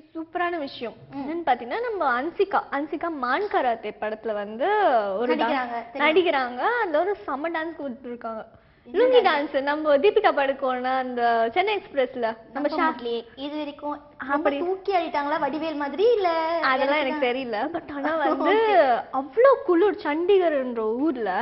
சூப்பரான விஷயம் என்னன்னு பாத்தீங்கன்னா நம்ம அன்சிகா மான் கராத்தே படத்துல வந்து ஒரு நடிக்கிறாங்க அதுல ஒரு செம்ம டான்ஸ் கொடுத்துருக்காங்க லுங்கி டான்ஸ் நம்ம தீபிகா படுக்கோன்னா அந்த சென்னை எக்ஸ்பிரஸ்ல நம்ம ஷாட்லயே இது வரைக்கும் அப்படி தூக்கி ஆடிட்டாங்களா வடிவேல் மாதிரி இல்ல அதெல்லாம் எனக்கு தெரியல பட் ஆனா வந்து அவ்வளவு குளிர் சண்டிகர்ன்ற ஊர்ல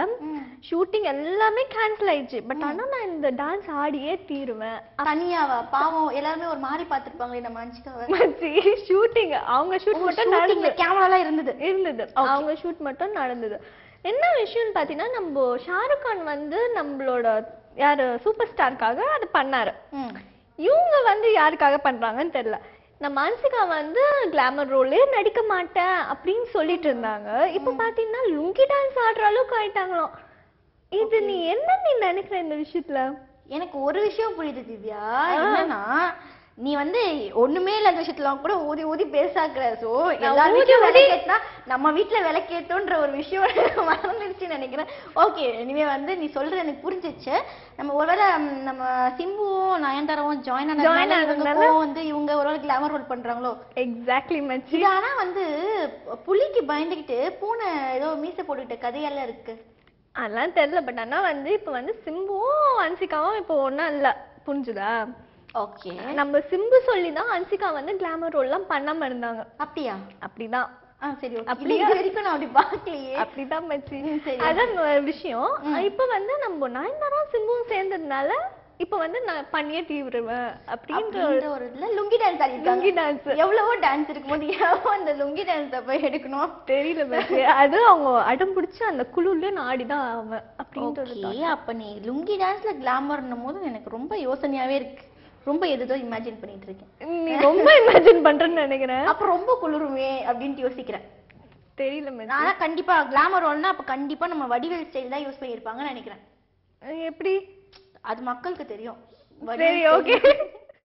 ஷூட்டிங் எல்லாமே கேன்சல் ஆயிடுச்சு பட் ஆனா நான் இந்த டான்ஸ் ஆடியே தீருவேன் தனியாவா பாவம் எல்லாருமே ஒரு மாதிரி பாத்துருப்பாங்களே நம்ம அன்சிகாவை ஷூட்டிங் அவங்க ஷூட் மட்டும் நடந்தது கேமராலாம் இருந்தது அவங்க ஷூட் மட்டும் நடந்தது என்ன விஷயம்னு பாத்தீங்கன்னா நம்ம ஷாருக் கான் வந்து நம்மளோட யாரு சூப்பர் ஸ்டாருக்காக அது பண்ணாரு இவங்க வந்து யாருக்காக பண்றாங்கன்னு தெரியல நம்ம அன்சிகா வந்து கிளாமர் ரோலே நடிக்க மாட்டேன் அப்படின்னு சொல்லிட்டு இருந்தாங்க இப்ப பாத்தீங்கன்னா லுங்கி டான்ஸ் ஆடுற அளவுக்கு ஆயிட்டாங்களாம் இது நீ என்ன நினைக்கிற இந்த விஷயத்துல எனக்கு ஒரு விஷயம் புரியுது திவ்யா என்னன்னா நீ வந்து ஒண்ணுமே இல்லாத விஷயத்துல கூட ஊதி ஊதி பேசாக்குற சோ எல்லாரும் விளக்கேத்தா நம்ம வீட்டுல விளக்கேத்தோன்ற ஒரு விஷயம் மறந்துடுச்சுன்னு நினைக்கிறேன் ஓகே இனிமே வந்து நீ சொல்றது எனக்கு புரிஞ்சிச்சு நம்ம ஒருவேளை நம்ம சிம்புவும் நயன்தாராவும் ஜாயின் ஆனதுனால வந்து இவங்க ஒருவேளை கிளாமர் ரோல் பண்றாங்களோ எக்ஸாக்ட்லி மச்சி ஆனா வந்து புலிக்கு பயந்துகிட்டு பூனை ஏதோ மீசை போட்டுக்கிட்ட கதையெல்லாம் இருக்கு அதெல்லாம் தெரியல பட் ஆனா வந்து இப்ப வந்து சிம்புவும் அன்சிகாவும் இப்போ ஒன்னும் இல்ல புரிஞ்சுதா ஓகே நம்ம சிம்பு சொல்லிதான் அன்சிகா வந்து கிளாமர் ரோல்லாம் பண்ணாம இருந்தாங்க அப்படியா அப்படிதான் சரி அப்படியே வரைக்கும் நான் அப்படி பாக்கலையே அப்படிதான் மச்சி அதான் விஷயம் இப்ப வந்து நம்ம நயன்தாரா சிம்புவும் சேர்ந்ததுனால இப்ப வந்து நான் பண்ணியே தீவிரவேன் அப்படின்ற ஒரு இதுல லுங்கி டான்ஸ் ஆடிட்டாங்க லுங்கி டான்ஸ் எவ்வளவோ டான்ஸ் இருக்கும்போது ஏன் அந்த லுங்கி டான்ஸ போய் எடுக்கணும் தெரியல மச்சி அது அவங்க அடம் பிடிச்சு அந்த குழுல நான் ஆடிதான் ஆவேன் அப்படின்றது அப்ப நீ லுங்கி டான்ஸ்ல கிளாமர்னும் போது எனக்கு ரொம்ப யோசனையாவே இருக்கு ரொம்ப எதுதோ இமேஜின் பண்ணிட்டு இருக்கேன் நீ ரொம்ப இமேஜின் பண்றேன்னு நினைக்கிறேன் அப்ப ரொம்ப குளிருமே அப்படின்ட்டு யோசிக்கிறேன் தெரியல ஆனா கண்டிப்பா கிளாமர் ரோல்னா அப்ப கண்டிப்பா நம்ம வடிவேல் ஸ்டைல் தான் யூஸ் பண்ணிருப்பாங்கன்னு நினைக்கிறேன் எப்படி அது மக்களுக்கு தெரியும் சரி ஓகே